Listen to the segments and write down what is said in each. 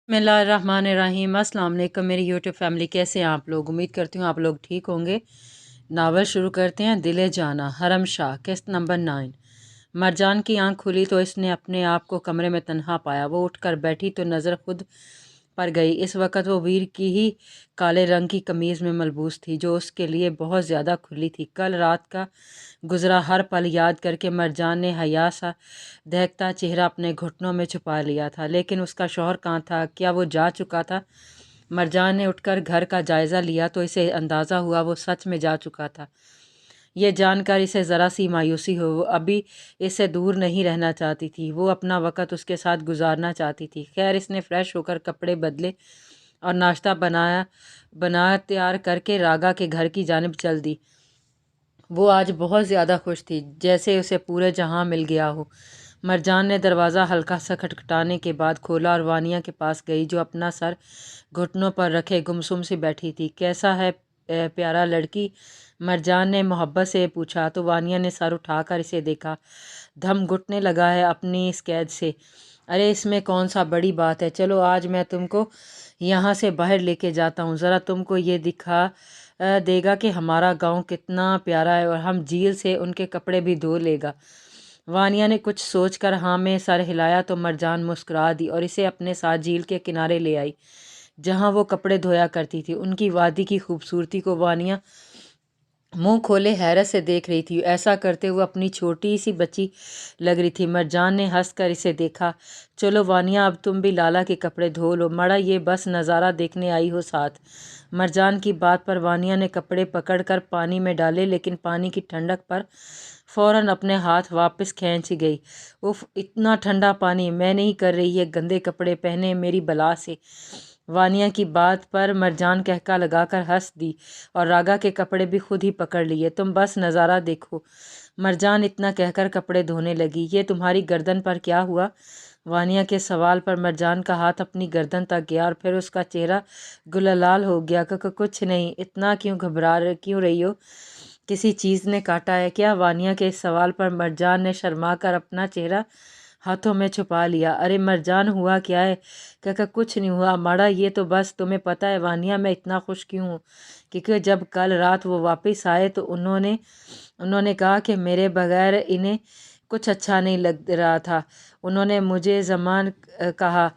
बिस्मिल्लाहिर्रहमानिर्रहीम। अस्सलाम वालेकुम मेरी यूट्यूब फैमिली, कैसे हैं आप लोग? उम्मीद करती हूँ आप लोग ठीक होंगे। नावल शुरू करते हैं। दिले जाना, हरम शाह, किस्त नंबर 9। मरजान की आंख खुली तो इसने अपने आप को कमरे में तन्हा पाया। वो उठकर बैठी तो नज़र खुद पर गई। इस वक्त वो वीर की ही काले रंग की कमीज़ में मलबूस थी, जो उसके लिए बहुत ज़्यादा खुली थी। कल रात का गुज़रा हर पल याद करके मरजान ने हया सा दहकता चेहरा अपने घुटनों में छुपा लिया था। लेकिन उसका शौहर कहाँ था? क्या वो जा चुका था? मरजान ने उठकर घर का जायज़ा लिया तो इसे अंदाज़ा हुआ वो सच में जा चुका था। ये जानकर इसे ज़रा सी मायूसी हो। वो अभी इससे दूर नहीं रहना चाहती थी। वो अपना वक़्त उसके साथ गुजारना चाहती थी। खैर, इसने फ़्रेश होकर कपड़े बदले और नाश्ता बना तैयार करके रागा के घर की जानिब चल दी। वो आज बहुत ज़्यादा खुश थी, जैसे उसे पूरे जहां मिल गया हो। मरजान ने दरवाज़ा हल्का सा खटखटाने के बाद खोला और वानिया के पास गई, जो अपना सर घुटनों पर रखे गुमसुम सी बैठी थी। कैसा है प्यारा लड़की? मरजान ने मोहब्बत से पूछा तो वानिया ने सर उठाकर इसे देखा। दम घुटने लगा है अपनी इस कैद से। अरे, इसमें कौन सा बड़ी बात है? चलो, आज मैं तुमको यहाँ से बाहर लेके जाता हूँ। ज़रा तुमको ये दिखा देगा कि हमारा गांव कितना प्यारा है, और हम झील से उनके कपड़े भी धो लेगा। वानिया ने कुछ सोचकर हाँ में सर हिलाया तो मरजान मुस्कुरा दी और इसे अपने साथ झील के किनारे ले आई, जहाँ वो कपड़े धोया करती थी। उनकी वादी की खूबसूरती को वानिया मुंह खोले हैरत से देख रही थी। ऐसा करते हुए अपनी छोटी सी बच्ची लग रही थी। मरजान ने हंसकर इसे देखा। चलो वानिया, अब तुम भी लाला के कपड़े धो लो। मड़ा, ये बस नज़ारा देखने आई हो साथ? मरजान की बात पर वानिया ने कपड़े पकड़कर पानी में डाले, लेकिन पानी की ठंडक पर फ़ौरन अपने हाथ वापस खींच गई। उफ, इतना ठंडा पानी! मैं नहीं कर रही है गंदे कपड़े पहने मेरी बला से। वानिया की बात पर मरजान कहका लगाकर हंस दी और रागा के कपड़े भी खुद ही पकड़ लिए। तुम बस नज़ारा देखो। मरजान इतना कहकर कपड़े धोने लगी। ये तुम्हारी गर्दन पर क्या हुआ? वानिया के सवाल पर मरजान का हाथ अपनी गर्दन तक गया और फिर उसका चेहरा गुलाल हो गया। कुछ नहीं। इतना क्यों रही हो? किसी चीज़ ने काटा है क्या? वानिया के इस सवाल पर मरजान ने शर्मा कर अपना चेहरा हाथों में छुपा लिया। अरे मरजान, हुआ क्या है? कुछ नहीं हुआ माड़ा, ये तो बस तुम्हें पता है वानिया मैं इतना खुश क्यों हूँ, क्योंकि जब कल रात वो वापस आए तो उन्होंने उन्होंने कहा कि मेरे बगैर इन्हें कुछ अच्छा नहीं लग रहा था। उन्होंने मुझे जमान कहा।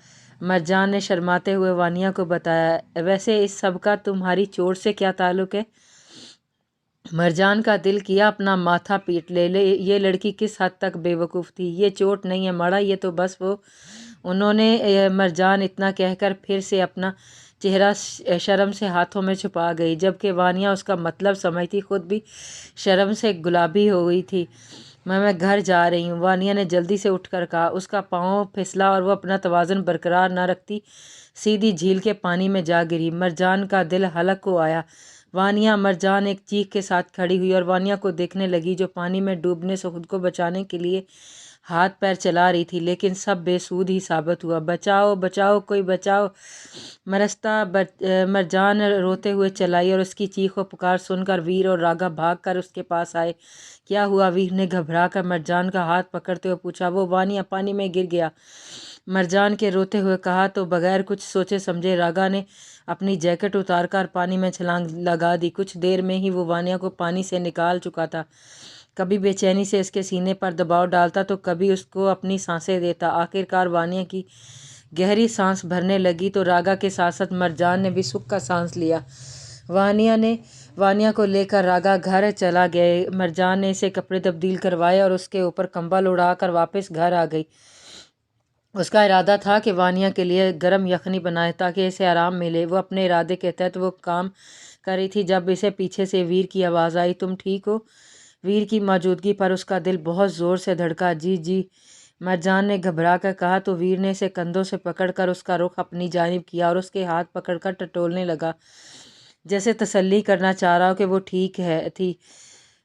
मरजान ने शर्माते हुए वानिया को बताया। वैसे इस सब का तुम्हारी चोट से क्या ताल्लुक़ है? मरजान का दिल किया अपना माथा पीट ले ये लड़की किस हद तक बेवकूफ़ थी। ये चोट नहीं है मड़ा, ये तो बस वो उन्होंने मरजान इतना कहकर फिर से अपना चेहरा शर्म से हाथों में छुपा गई, जबकि वानिया उसका मतलब समझती खुद भी शर्म से गुलाबी हो गई थी। मैं घर जा रही हूँ, वानिया ने जल्दी से उठकर कहा। उसका पाँव फिसला और वो अपना तवाज़ुन बरकरार न रखती सीधी झील के पानी में जा गिरी। मरजान का दिल हलक को आया। वानिया! मरजान एक चीख के साथ खड़ी हुई और वानिया को देखने लगी, जो पानी में डूबने से खुद को बचाने के लिए हाथ पैर चला रही थी, लेकिन सब बेसूद ही साबित हुआ। बचाओ बचाओ, कोई बचाओ! मरजान रोते हुए चलाई और उसकी चीख व पुकार सुनकर वीर और रागा भागकर उसके पास आए। क्या हुआ? वीर ने घबरा कर मरजान का हाथ पकड़ते हुए पूछा। वो वानिया पानी में गिर गया, मरजान के रोते हुए कहा तो बगैर कुछ सोचे समझे रागा ने अपनी जैकेट उतारकर पानी में छलांग लगा दी। कुछ देर में ही वो वानिया को पानी से निकाल चुका था। कभी बेचैनी से इसके सीने पर दबाव डालता तो कभी उसको अपनी सांसें देता। आखिरकार वानिया की गहरी सांस भरने लगी तो रागा के साथ साथ मरजान ने भी सुख का सांस लिया। वानिया को लेकर रागा घर चला गए। मरजान ने इसे कपड़े तब्दील करवाए और उसके ऊपर कंबल उड़ाकर वापस घर आ गई। उसका इरादा था कि वानिया के लिए गर्म यखनी बनाए ताकि इसे आराम मिले। वो अपने इरादे के तहत वो काम कर रही थी जब इसे पीछे से वीर की आवाज़ आई। तुम ठीक हो? वीर की मौजूदगी पर उसका दिल बहुत ज़ोर से धड़का। जी जी, मरजान ने घबरा कर कहा तो वीर ने इसे कंधों से पकड़कर उसका रुख अपनी जानिब किया और उसके हाथ पकड़कर टटोलने लगा, जैसे तसल्ली करना चाह रहा हो कि वो ठीक है थी।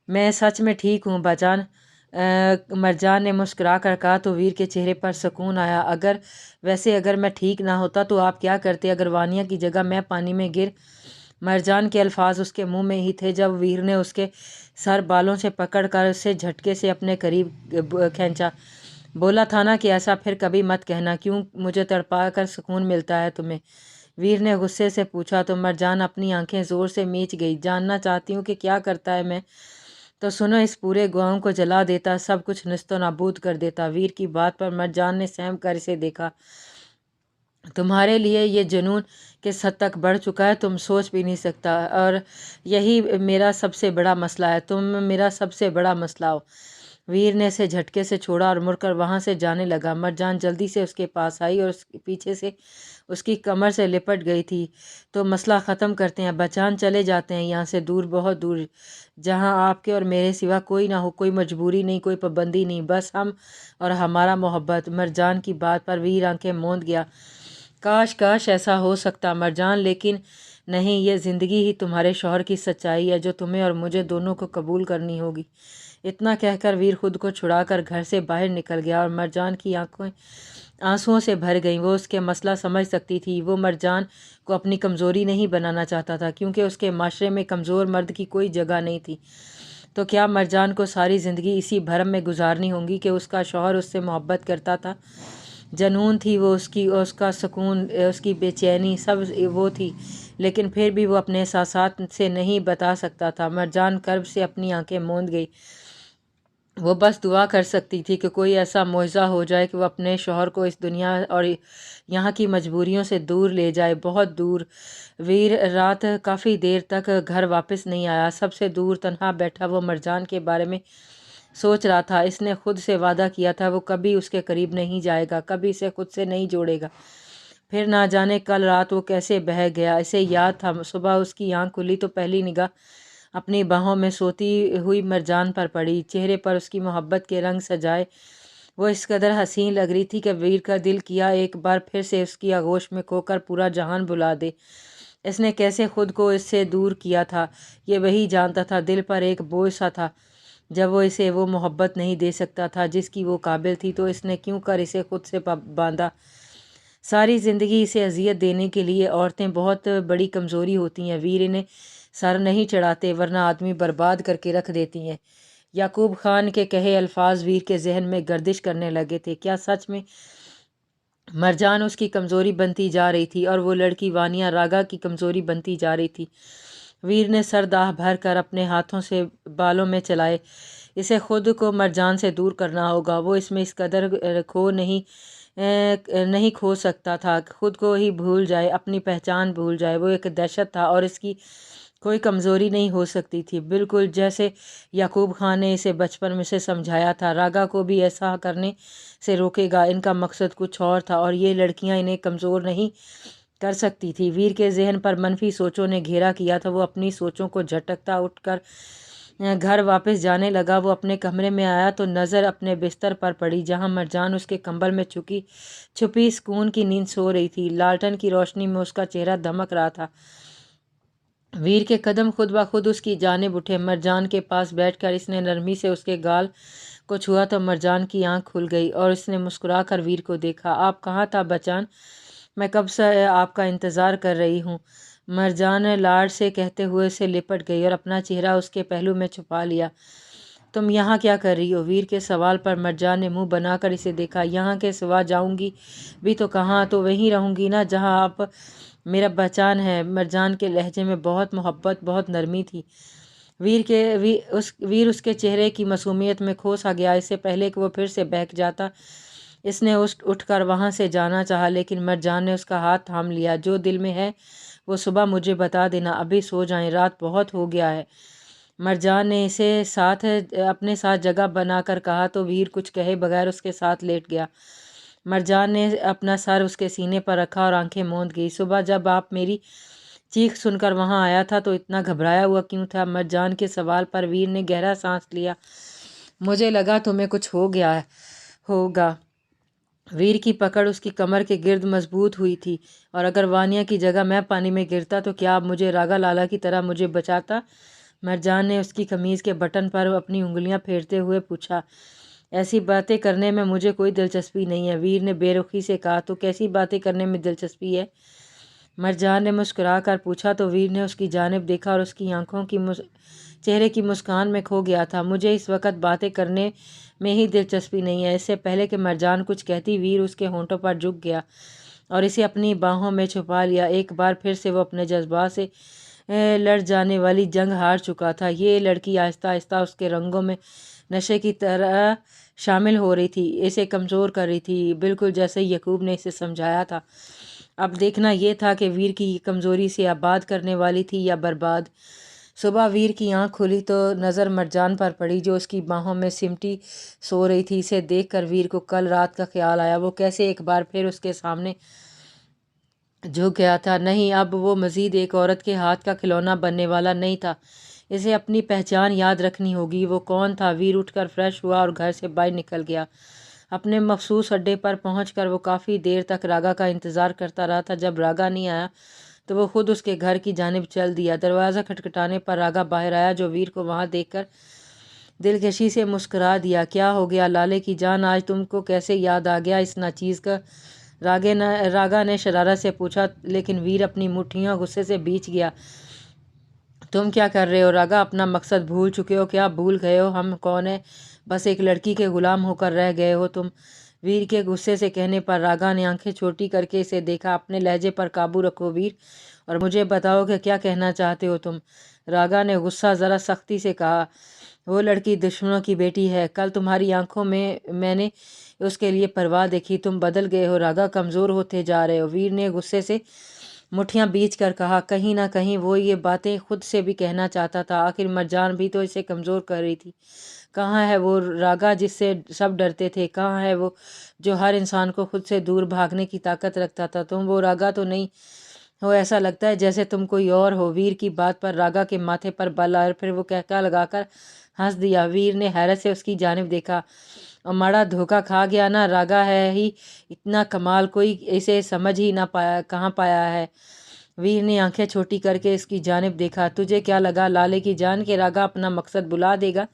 मैं सच में ठीक हूँ बाजान, मरजान ने मुस्कुरा कर कहा तो वीर के चेहरे पर सुकून आया। अगर मैं ठीक ना होता तो आप क्या करते? अगर वानिया की जगह मैं पानी में गिर? मरजान के अल्फाज उसके मुंह में ही थे जब वीर ने उसके सर बालों से पकड़ कर उसे झटके से अपने करीब खींचा। बोला था ना कि ऐसा फिर कभी मत कहना, क्यों मुझे तड़पा कर सुकून मिलता है तुम्हें। वीर ने गुस्से से पूछा तो मरजान अपनी आंखें ज़ोर से मीच गई। जानना चाहती हूँ कि क्या करता है मैं? तो सुनो, इस पूरे गांव को जला देता, सब कुछ नस्तो नाबूद कर देता। वीर की बात पर मरजान ने सहम कर इसे देखा। तुम्हारे लिए ये जुनून किस हद तक बढ़ चुका है तुम सोच भी नहीं सकता, और यही मेरा सबसे बड़ा मसला है। तुम मेरा सबसे बड़ा मसला हो। वीर ने इसे झटके से छोड़ा और मुड़कर वहां से जाने लगा। मरजान जल्दी से उसके पास आई और उसके पीछे से उसकी कमर से लिपट गई थी। तो मसला ख़त्म करते हैं बचान, चले जाते हैं यहाँ से, दूर, बहुत दूर, जहाँ आपके और मेरे सिवा कोई ना हो। कोई मजबूरी नहीं, कोई पाबंदी नहीं, बस हम और हमारा मोहब्बत। मरजान की बात पर वीर आंखें मूंद गया। काश काश ऐसा हो सकता मरजान, लेकिन नहीं, ये ज़िंदगी ही तुम्हारे शौहर की सच्चाई है जो तुम्हें और मुझे दोनों को कबूल करनी होगी। इतना कहकर वीर खुद को छुड़ाकर घर से बाहर निकल गया और मरजान की आंखें आंसुओं से भर गईं। वो उसके मसला समझ सकती थी। वो मरजान को अपनी कमज़ोरी नहीं बनाना चाहता था, क्योंकि उसके माशरे में कमज़ोर मर्द की कोई जगह नहीं थी। तो क्या मरजान को सारी ज़िंदगी इसी भरम में गुजारनी होगी कि उसका शौहर उससे मोहब्बत करता था? जनून थी वो उसकी, उसका सुकून, उसकी बेचैनी सब वो थी, लेकिन फिर भी वो अपने एहसासात से नहीं बता सकता था। मरजान कर्ब से अपनी आंखें मूंद गई। वो बस दुआ कर सकती थी कि कोई ऐसा मुआवजा हो जाए कि वो अपने शौहर को इस दुनिया और यहाँ की मजबूरियों से दूर ले जाए, बहुत दूर। वीर रात काफ़ी देर तक घर वापस नहीं आया। सबसे दूर तन्हा बैठा वो मरजान के बारे में सोच रहा था। इसने खुद से वादा किया था वो कभी उसके करीब नहीं जाएगा, कभी इसे खुद से नहीं जोड़ेगा। फिर ना जाने कल रात वो कैसे बह गया। इसे याद था सुबह उसकी आँख खुली तो पहली निगाह अपनी बाहों में सोती हुई मरजान पर पड़ी। चेहरे पर उसकी मोहब्बत के रंग सजाए वो इस कदर हसीन लग रही थी कि वीर का दिल किया एक बार फिर से उसकी आगोश में खोकर पूरा जहान बुला दे। इसने कैसे खुद को इससे दूर किया था ये वही जानता था। दिल पर एक बोझ सा था जब वो इसे वो मोहब्बत नहीं दे सकता था जिसकी वो काबिल थी, तो इसने क्यों कर इसे खुद से बांधा। सारी ज़िंदगी इसे अजियत देने के लिए औरतें बहुत बड़ी कमज़ोरी होती हैं। वीर इन्हें सर नहीं चढ़ाते, वरना आदमी बर्बाद करके रख देती हैं। याकूब खान के कहे अल्फाज वीर के जहन में गर्दिश करने लगे थे। क्या सच में मरजान उसकी कमज़ोरी बनती जा रही थी और वो लड़की वानिया रागा की कमज़ोरी बनती जा रही थी? वीर ने सर दाह भर कर अपने हाथों से बालों में चलाए। इसे खुद को मरजान से दूर करना होगा। वो इसमें इस कदर नहीं खो सकता था। खुद को ही भूल जाए, अपनी पहचान भूल जाए। वो एक दहशत था और इसकी कोई कमज़ोरी नहीं हो सकती थी, बिल्कुल जैसे याकूब खान ने इसे बचपन में से समझाया था। रागा को भी ऐसा करने से रोकेगा। इनका मकसद कुछ और था और ये लड़कियां इन्हें कमज़ोर नहीं कर सकती थी। वीर के जहन पर मनफी सोचों ने घेरा किया था। वो अपनी सोचों को झटकता उठकर घर वापस जाने लगा। वो अपने कमरे में आया तो नज़र अपने बिस्तर पर पड़ी, जहां मरजान उसके कंबल में छुपी सुकून की नींद सो रही थी। लालटन की रोशनी में उसका चेहरा दमक रहा था। वीर के कदम खुद ब खुद उसकी जानिब उठे। मरजान के पास बैठकर इसने नरमी से उसके गाल को छुआ तो मरजान की आंख खुल गई और इसने मुस्कुराकर वीर को देखा। आप कहाँ था बचान? मैं कब से आपका इंतज़ार कर रही हूँ। मरजान लाड़ से कहते हुए उसे लिपट गई और अपना चेहरा उसके पहलू में छुपा लिया। तुम यहाँ क्या कर रही हो? वीर के सवाल पर मरजान ने मुंह बनाकर इसे देखा। यहाँ के सिवा जाऊंगी भी तो कहाँ? तो वहीं रहूंगी ना जहाँ आप मेरा बचान है। मरजान के लहजे में बहुत मोहब्बत, बहुत नरमी थी। वीर उसके चेहरे की मासूमियत में खो सा गया। इससे पहले कि वो फिर से बहक जाता इसने उठकर वहाँ से जाना चाहा, लेकिन मरजान ने उसका हाथ थाम लिया। जो दिल में है वो सुबह मुझे बता देना, अभी सो जाएं, रात बहुत हो गया है। मरजान ने इसे अपने साथ जगह बनाकर कहा तो वीर कुछ कहे बगैर उसके साथ लेट गया। मरजान ने अपना सर उसके सीने पर रखा और आंखें मूंद गई। सुबह जब आप मेरी चीख सुनकर वहां आया था तो इतना घबराया हुआ क्यों था? मरजान के सवाल पर वीर ने गहरा सांस लिया। मुझे लगा तुम्हें कुछ हो गया होगा। वीर की पकड़ उसकी कमर के गिर्द मजबूत हुई थी। और अगर वानिया की जगह मैं पानी में गिरता तो क्या आप मुझे रागा लाला की तरह मुझे बचाता? मरजान ने उसकी कमीज़ के बटन पर अपनी उंगलियां फेरते हुए पूछा। ऐसी बातें करने में मुझे कोई दिलचस्पी नहीं है, वीर ने बेरुखी से कहा। तो कैसी बातें करने में दिलचस्पी है? मरजान ने मुस्कुरा कर पूछा तो वीर ने उसकी जानिब देखा और उसकी आंखों की चेहरे की मुस्कान में खो गया था। मुझे इस वक्त बातें करने में ही दिलचस्पी नहीं है। इससे पहले कि मरजान कुछ कहती, वीर उसके होंठों पर झुक गया और इसे अपनी बाहों में छुपा लिया। एक बार फिर से वो अपने जज्बात से लड़ जाने वाली जंग हार चुका था। ये लड़की आहिस्ता आहिस्ता उसके रंगों में नशे की तरह शामिल हो रही थी, इसे कमज़ोर कर रही थी, बिल्कुल जैसे यकूब ने इसे समझाया था। अब देखना यह था कि वीर की कमज़ोरी से आबाद करने वाली थी या बर्बाद। सुबह वीर की आंख खुली तो नज़र मरजान पर पड़ी, जो उसकी बाहों में सिमटी सो रही थी। इसे देखकर वीर को कल रात का ख्याल आया। वो कैसे एक बार फिर उसके सामने झुक गया था। नहीं, अब वो मज़ीद एक औरत के हाथ का खिलौना बनने वाला नहीं था। इसे अपनी पहचान याद रखनी होगी। वो कौन था? वीर उठकर फ्रेश हुआ और घर से बाहर निकल गया। अपने मखसूस अड्डे पर पहुंचकर वो काफ़ी देर तक रागा का इंतज़ार करता रहा था। जब रागा नहीं आया तो वो खुद उसके घर की जानिब चल दिया। दरवाज़ा खटखटाने पर रागा बाहर आया, जो वीर को वहाँ देखकर दिलकशी से मुस्कुरा दिया। क्या हो गया लाले की जान, आज तुमको कैसे याद आ गया इस नाचीज़ का? रागा ने शरारत से पूछा, लेकिन वीर अपनी मुट्ठियों गुस्से से भींच गया। तुम क्या कर रहे हो रागा? अपना मकसद भूल चुके हो क्या? भूल गए हो हम कौन है? बस एक लड़की के गुलाम होकर रह गए हो तुम। वीर के गुस्से से कहने पर रागा ने आंखें छोटी करके इसे देखा। अपने लहजे पर काबू रखो वीर, और मुझे बताओ कि क्या कहना चाहते हो तुम? रागा ने गुस्सा ज़रा सख्ती से कहा। वो लड़की दुश्मनों की बेटी है। कल तुम्हारी आंखों में मैंने उसके लिए परवाह देखी। तुम बदल गए हो रागा, कमज़ोर होते जा रहे हो। वीर ने गुस्से से मुठ्ठियां बीच कर कहा। कहीं ना कहीं वो ये बातें खुद से भी कहना चाहता था। आखिर मरजान भी तो इसे कमज़ोर कर रही थी। कहाँ है वो रागा जिससे सब डरते थे? कहाँ है वो जो हर इंसान को खुद से दूर भागने की ताकत रखता था? तुम वो रागा तो नहीं हो। ऐसा लगता है जैसे तुम कोई और हो। वीर की बात पर रागा के माथे पर बल आया और फिर वो कहका लगाकर हंस दिया। वीर ने हैरत से उसकी जानिब देखा। और माड़ा धोखा खा गया ना, रागा है ही इतना कमाल, कोई इसे समझ ही ना पाया, कहाँ पाया है। वीर ने आंखें छोटी करके इसकी जानिब देखा। तुझे क्या लगा लाले की जान के रागा अपना मकसद बुला देगा,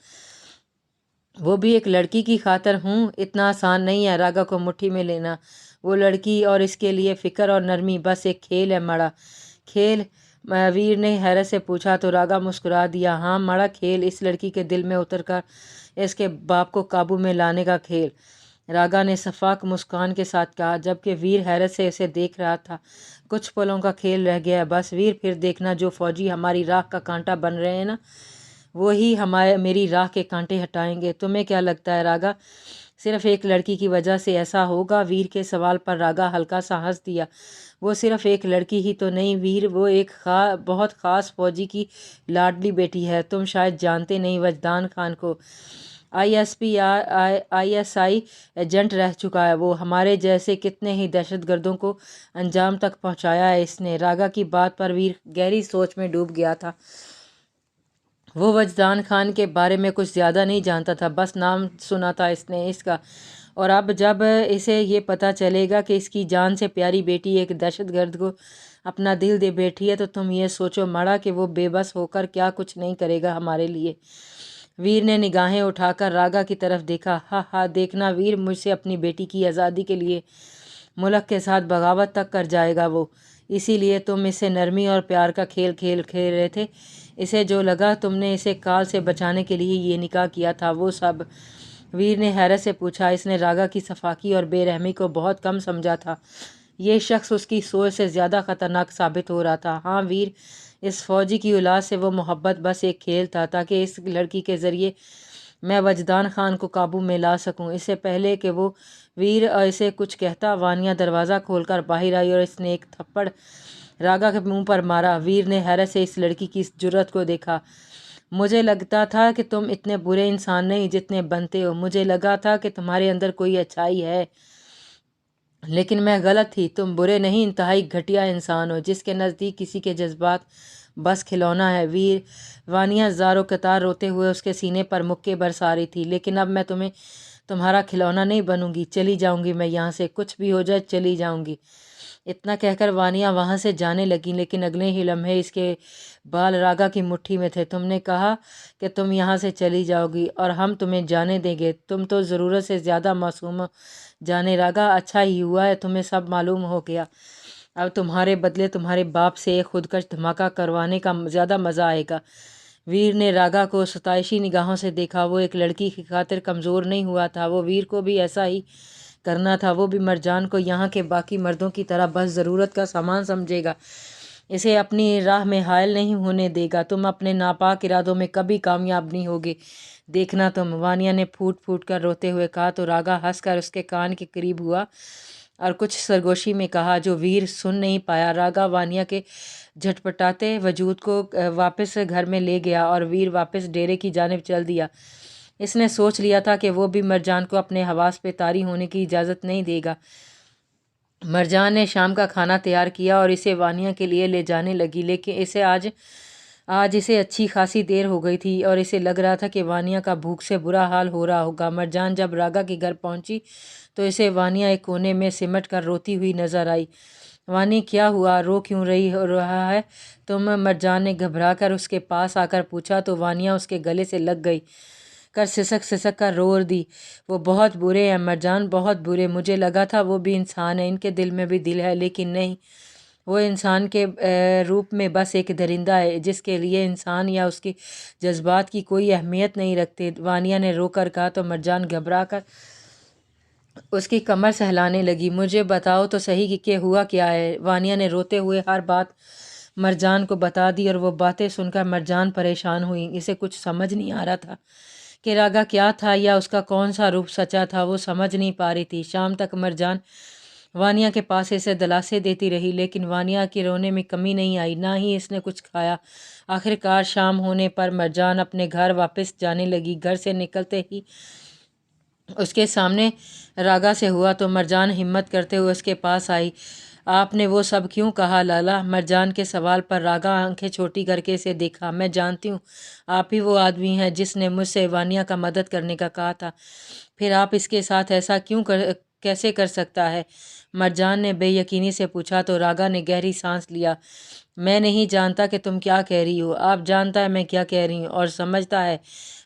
वो भी एक लड़की की खातर? हूँ, इतना आसान नहीं है रागा को मुट्ठी में लेना। वो लड़की और इसके लिए फ़िक्र और नरमी बस एक खेल है मड़ा। खेल? वीर ने हैरत से पूछा तो रागा मुस्कुरा दिया। हाँ मड़ा, खेल। इस लड़की के दिल में उतरकर इसके बाप को काबू में लाने का खेल, रागा ने शफाक मुस्कान के साथ कहा, जबकि वीर हैरत से इसे देख रहा था। कुछ पलों का खेल रह गया है बस वीर, फिर देखना जो फौजी हमारी राह का कांटा बन रहे हैं ना, वो ही मेरी राह के कांटे हटाएंगे। तुम्हें क्या लगता है रागा, सिर्फ एक लड़की की वजह से ऐसा होगा? वीर के सवाल पर रागा हल्का सा हंस दिया। वो सिर्फ एक लड़की ही तो नहीं वीर, वो एक बहुत ख़ास फौजी की लाडली बेटी है। तुम शायद जानते नहीं, वजदान खान को आईएसपी या आईएसआई एजेंट रह चुका है। वो हमारे जैसे कितने ही दहशतगर्दों को अंजाम तक पहुंचाया है इसने। रागा की बात पर वीर गहरी सोच में डूब गया था। वो वजदान खान के बारे में कुछ ज़्यादा नहीं जानता था, बस नाम सुना था इसने इसका। और अब जब इसे ये पता चलेगा कि इसकी जान से प्यारी बेटी एक दहशतगर्द को अपना दिल दे बैठी है, तो तुम ये सोचो मड़ा कि वो बेबस होकर क्या कुछ नहीं करेगा हमारे लिए। वीर ने निगाहें उठाकर रागा की तरफ देखा। हा हा, देखना वीर, मुझसे अपनी बेटी की आज़ादी के लिए मुल्क के साथ बगावत तक कर जाएगा वो। इसीलिए तुम इसे नरमी और प्यार का खेल खेल खेल रहे थे। इसे जो लगा तुमने इसे काल से बचाने के लिए ये निकाह किया था, वो सब? वीर ने हैरत से पूछा। इसने रागा की सफाकी और बेरहमी को बहुत कम समझा था। ये शख्स उसकी सोच से ज़्यादा ख़तरनाक साबित हो रहा था। हाँ वीर, इस फौजी की औलाद से वो मोहब्बत बस एक खेल था, ताकि इस लड़की के ज़रिए मैं वजदान खान को काबू में ला सकूं। इससे पहले कि वो वीर इसे कुछ कहता, वानिया दरवाज़ा खोलकर बाहर आई और इसने एक थप्पड़ रागा के मुंह पर मारा। वीर ने हैरत से इस लड़की की इस जुर्रत को देखा। मुझे लगता था कि तुम इतने बुरे इंसान नहीं जितने बनते हो। मुझे लगा था कि तुम्हारे अंदर कोई अच्छाई है, लेकिन मैं गलत थी। तुम बुरे नहीं, इंतहाई घटिया इंसान हो, जिसके नज़दीक किसी के जज्बात बस खिलौना है। वीर, वानिया ज़ारो कतार रोते हुए उसके सीने पर मुक्के बरसा रही थी। लेकिन अब मैं तुम्हारा खिलौना नहीं बनूंगी। चली जाऊंगी मैं यहाँ से, कुछ भी हो जाए चली जाऊंगी। इतना कहकर वानिया वहाँ से जाने लगी, लेकिन अगले ही लम्हे इसके बाल रागा की मुट्ठी में थे। तुमने कहा कि तुम यहाँ से चली जाओगी और हम तुम्हें जाने देंगे। तुम तो ज़रूरत से ज़्यादा मासूम हो जाने रागा। अच्छा ही हुआ है तुम्हें सब मालूम हो गया। अब तुम्हारे बदले तुम्हारे बाप से एक खुदकश धमाका करवाने का ज़्यादा मज़ा आएगा। वीर ने रागा को सताइशी निगाहों से देखा। वो एक लड़की की खातिर कमज़ोर नहीं हुआ था, वो वीर को भी ऐसा ही करना था। वो भी मरजान को यहाँ के बाकी मर्दों की तरह बस ज़रूरत का सामान समझेगा, इसे अपनी राह में हायल नहीं होने देगा। तुम अपने नापाक इरादों में कभी कामयाब नहीं होगे, देखना तुम। वानिया ने फूट फूट कर रोते हुए कहा तो रागा हंसकर उसके कान के करीब हुआ और कुछ सरगोशी में कहा जो वीर सुन नहीं पाया। रागा वानिया के झटपटाते वजूद को वापस घर में ले गया और वीर वापस डेरे की जानिब चल दिया। इसने सोच लिया था कि वो भी मरजान को अपने हवास पे तारी होने की इजाज़त नहीं देगा। मरजान ने शाम का खाना तैयार किया और इसे वानिया के लिए ले जाने लगी, लेकिन इसे आज इसे अच्छी खासी देर हो गई थी और इसे लग रहा था कि वानिया का भूख से बुरा हाल हो रहा होगा। मरजान जब रागा के घर पहुंची तो इसे वानिया एक कोने में सिमट कर रोती हुई नजर आई। वानी, क्या हुआ, रो क्यों रहा है तुम? मरजान ने घबरा कर उसके पास आकर पूछा तो वानिया उसके गले से लग गई कर सिसक कर रो दी। वो बहुत बुरे हैं मरजान, बहुत बुरे। मुझे लगा था वो भी इंसान है, इनके दिल में भी दिल है, लेकिन नहीं, वो इंसान के रूप में बस एक दरिंदा है जिसके लिए इंसान या उसकी जज्बात की कोई अहमियत नहीं रखते। वानिया ने रोकर कहा तो मरजान घबरा कर उसकी कमर सहलाने लगी। मुझे बताओ तो सही कि हुआ क्या है। वानिया ने रोते हुए हर बात मरजान को बता दी और वो बातें सुनकर मरजान परेशान हुई। इसे कुछ समझ नहीं आ रहा था कि रागा क्या था या उसका कौन सा रूप सचा था, वो समझ नहीं पा रही थी। शाम तक मरजान वानिया के पास इसे दिलासे देती रही, लेकिन वानिया के रोने में कमी नहीं आई, ना ही इसने कुछ खाया। आखिरकार शाम होने पर मरजान अपने घर वापस जाने लगी। घर से निकलते ही उसके सामने रागा से हुआ तो मरजान हिम्मत करते हुए उसके पास आई। आपने वो सब क्यों कहा लाला? मरजान के सवाल पर रागा आंखें छोटी करके इसे देखा। मैं जानती हूँ आप ही वो आदमी हैं जिसने मुझसे वानिया का मदद करने का कहा था, फिर आप इसके साथ ऐसा कैसे कर सकता है? मरजान ने बेयकीनी से पूछा तो रागा ने गहरी सांस लिया। मैं नहीं जानता कि तुम क्या कह रही हो, आप जानता है मैं क्या कह रही हूँ और समझता है।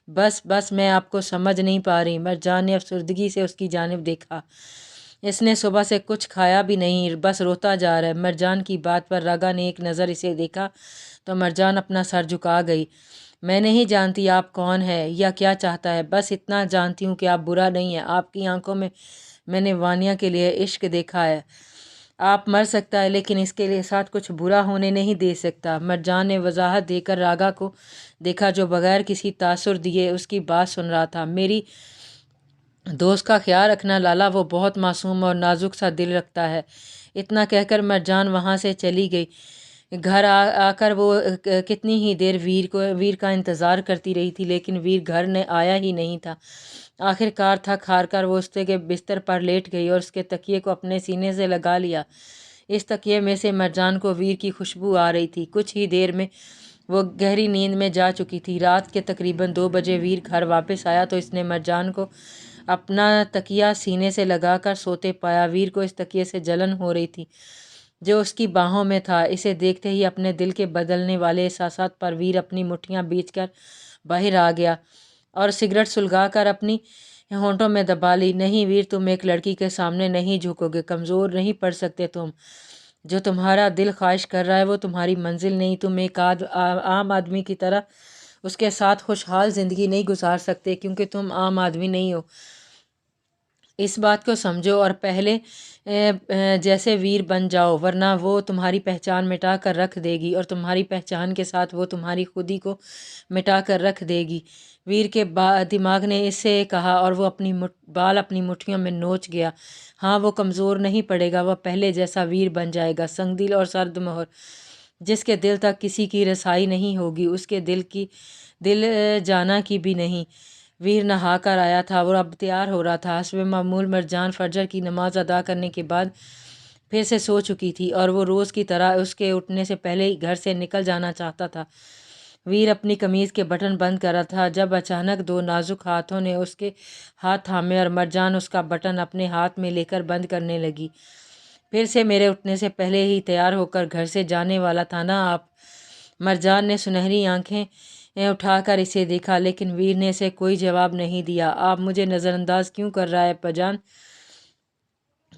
बस बस मैं आपको समझ नहीं पा रही। मरजान ने अफसरदगी से उसकी जानिब देखा। इसने सुबह से कुछ खाया भी नहीं, बस रोता जा रहा है। मरजान की बात पर रागा ने एक नज़र इसे देखा तो मरजान अपना सर झुका गई। मैं नहीं जानती आप कौन है या क्या चाहता है, बस इतना जानती हूँ कि आप बुरा नहीं है। आपकी आंखों में मैंने वानिया के लिए इश्क देखा है। आप मर सकता है लेकिन इसके लिए साथ कुछ बुरा होने नहीं दे सकता। मरजान ने वजाहत देकर रागा को देखा जो बगैर किसी तासुर दिए उसकी बात सुन रहा था। मेरी दोस्त का ख्याल रखना लाला, वो बहुत मासूम और नाजुक सा दिल रखता है। इतना कहकर मरजान वहाँ से चली गई। घर आकर वो कितनी ही देर वीर का इंतज़ार करती रही थी, लेकिन वीर घर ने आया ही नहीं था। आखिरकार थक हार कर वो उसके के बिस्तर पर लेट गई और उसके तकिए को अपने सीने से लगा लिया। इस तकिए में से मरजान को वीर की खुशबू आ रही थी। कुछ ही देर में वो गहरी नींद में जा चुकी थी। रात के तकरीबन 2 बजे वीर घर वापस आया तो इसने मरजान को अपना तकिया सीने से लगाकर सोते पाया। वीर को इस तकिए से जलन हो रही थी जो उसकी बाहों में था। इसे देखते ही अपने दिल के बदलने वाले एहसासात पर वीर अपनी मुट्ठियां बींचकर बाहर आ गया और सिगरेट सुलगाकर अपनी होंठों में दबा ली। नहीं वीर, तुम एक लड़की के सामने नहीं झुकोगे, कमज़ोर नहीं पड़ सकते तुम। जो तुम्हारा दिल ख्वाहिश कर रहा है वो तुम्हारी मंजिल नहीं। तुम एक आम आदमी की तरह उसके साथ खुशहाल ज़िंदगी नहीं गुजार सकते क्योंकि तुम आम आदमी नहीं हो। इस बात को समझो और पहले जैसे वीर बन जाओ, वरना वो तुम्हारी पहचान मिटा कर रख देगी और तुम्हारी पहचान के साथ वो तुम्हारी खुदी को मिटा कर रख देगी। वीर के दिमाग ने इससे कहा और वो बाल अपनी मुट्ठियों में नोच गया। हाँ, वो कमज़ोर नहीं पड़ेगा, वह पहले जैसा वीर बन जाएगा, संगदिल और सर्द मोहर, जिसके दिल तक किसी की रसाई नहीं होगी, उसके दिल जाना की भी नहीं। वीर नहा कर आया था और अब तैयार हो रहा था। हस्ब मामूल मरजान फजर की नमाज़ अदा करने के बाद फिर से सो चुकी थी और वो रोज़ की तरह उसके उठने से पहले ही घर से निकल जाना चाहता था। वीर अपनी कमीज़ के बटन बंद कर रहा था जब अचानक 2 नाजुक हाथों ने उसके हाथ थामे और मरजान उसका बटन अपने हाथ में लेकर बंद करने लगी। फिर से मेरे उठने से पहले ही तैयार होकर घर से जाने वाला था ना आप? मरजान ने सुनहरी आंखें उठाकर इसे देखा, लेकिन वीर ने इसे कोई जवाब नहीं दिया। आप मुझे नज़रअंदाज क्यों कर रहा है पजान?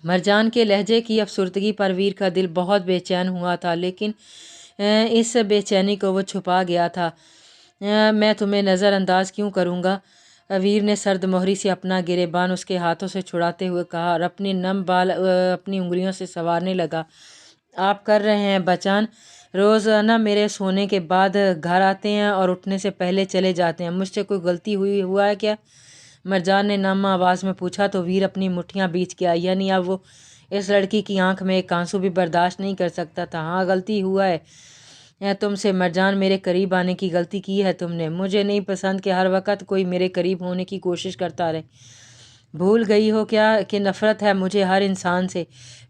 मरजान के लहजे की अफसुर्दगी पर वीर का दिल बहुत बेचैन हुआ था, लेकिन इस बेचैनी को वो छुपा गया था। मैं तुम्हें नज़रअंदाज क्यों करूँगा। वीर ने सर्द मोहरी से अपना गिरेबान उसके हाथों से छुड़ाते हुए कहा और अपनी नम बाल अपनी उंगलियों से संवारने लगा। आप कर रहे हैं बचान, रोज़ाना मेरे सोने के बाद घर आते हैं और उठने से पहले चले जाते हैं। मुझसे कोई गलती हुआ है क्या? मरजान ने नम आवाज़ में पूछा तो वीर अपनी मुट्ठियाँ बींच गया। यानी अब वो इस लड़की की आंख में एक आंसू भी बर्दाश्त नहीं कर सकता था। हाँ, गलती हुआ है तुमसे मरजान, मेरे करीब आने की गलती की है तुमने। मुझे नहीं पसंद कि हर वक्त कोई मेरे करीब होने की कोशिश करता रहे। भूल गई हो क्या कि नफ़रत है मुझे हर इंसान से।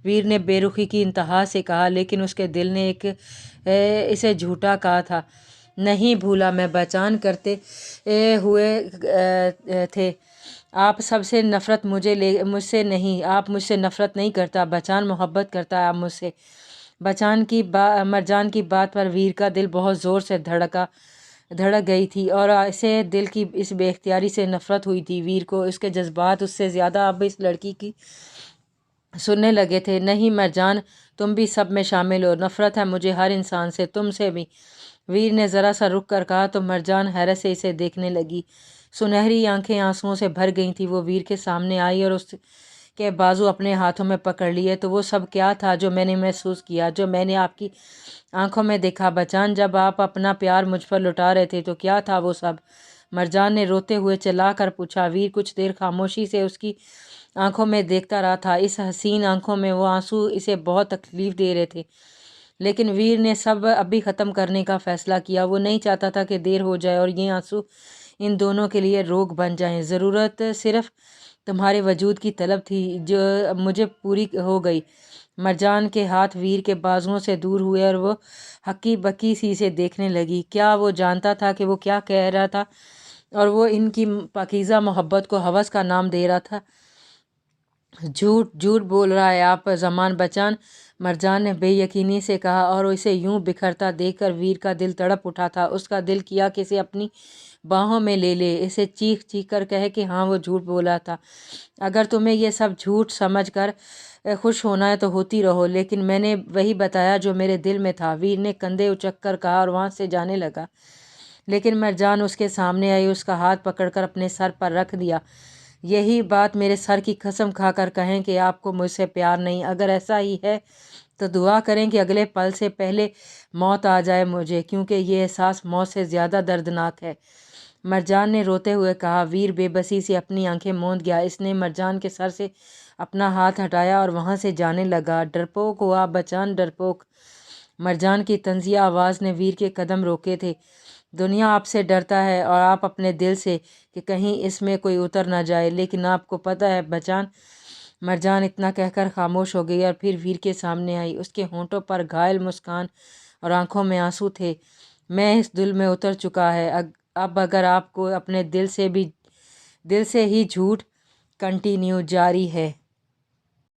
वीर ने बेरुखी की इंतहा से कहा, लेकिन उसके दिल ने इसे झूठा कहा था। नहीं भूला, मैं बचान करते हुए थे। आप सबसे नफ़रत मुझसे नहीं, आप मुझसे नफ़रत नहीं करता। बचान मोहब्बत करता है आप मुझसे। मरजान की बात पर वीर का दिल बहुत ज़ोर से धड़क गई थी और इसे दिल की इस बेख्तियारी से नफ़रत हुई थी। वीर को इसके जज्बात उससे ज़्यादा अब इस लड़की की सुनने लगे थे। नहीं मरजान, तुम भी सब में शामिल हो। नफ़रत है मुझे हर इंसान से, तुमसे भी। वीर ने ज़रा सा रुक कर कहा तो मरजान हैरत से इसे देखने लगी। सुनहरी आंखें आंसुओं से भर गई थी। वो वीर के सामने आई और उसके बाजू अपने हाथों में पकड़ लिए। तो वो सब क्या था जो मैंने महसूस किया, जो मैंने आपकी आंखों में देखा बचान, जब आप अपना प्यार मुझ पर लुटा रहे थे? तो क्या था वो सब? मरजान ने रोते हुए चिल्ला कर पूछा। वीर कुछ देर खामोशी से उसकी आंखों में देखता रहा था। इस हसीन आंखों में वो आंसू इसे बहुत तकलीफ़ दे रहे थे, लेकिन वीर ने सब अभी ख़त्म करने का फ़ैसला किया। वो नहीं चाहता था कि देर हो जाए और ये आंसू इन दोनों के लिए रोग बन जाएं। ज़रूरत सिर्फ़ तुम्हारे वजूद की तलब थी जो मुझे पूरी हो गई। मरजान के हाथ वीर के बाजुओं से दूर हुए और वो हक्की बक्की सी से देखने लगी। क्या वो जानता था कि वो क्या कह रहा था? और वो इनकी पाकीज़ा मोहब्बत को हवस का नाम दे रहा था। झूठ झूठ बोल रहा है आप ज़मान बचान, मरजान ने बेयकीनी से कहा और इसे यूं बिखरता देखकर वीर का दिल तड़प उठा था। उसका दिल किया कि इसे अपनी बाहों में ले ले, इसे चीख चीख कर कहे कि हाँ वो झूठ बोला था। अगर तुम्हें ये सब झूठ समझ कर खुश होना है तो होती रहो, लेकिन मैंने वही बताया जो मेरे दिल में था। वीर ने कंधे उचक कर कहा और वहाँ से जाने लगा, लेकिन मरजान उसके सामने आई, उसका हाथ पकड़कर अपने सर पर रख दिया। यही बात मेरे सर की कसम खाकर कहें कि आपको मुझसे प्यार नहीं। अगर ऐसा ही है तो दुआ करें कि अगले पल से पहले मौत आ जाए मुझे, क्योंकि ये एहसास मौत से ज़्यादा दर्दनाक है। मरजान ने रोते हुए कहा। वीर बेबसी से अपनी आंखें मूंद गया। इसने मरजान के सर से अपना हाथ हटाया और वहाँ से जाने लगा। डरपोक हुआ बचान, डरपोक। मरजान की तंजिया आवाज़ ने वीर के कदम रोके थे। दुनिया आपसे डरता है और आप अपने दिल से कि कहीं इसमें कोई उतर ना जाए, लेकिन आपको पता है बचान। मरजान इतना कहकर खामोश हो गई और फिर वीर के सामने आई। उसके होंठों पर घायल मुस्कान और आंखों में आंसू थे। मैं इस दिल में उतर चुका है। अब अगर आपको अपने दिल से ही झूठ कंटिन्यू जारी है।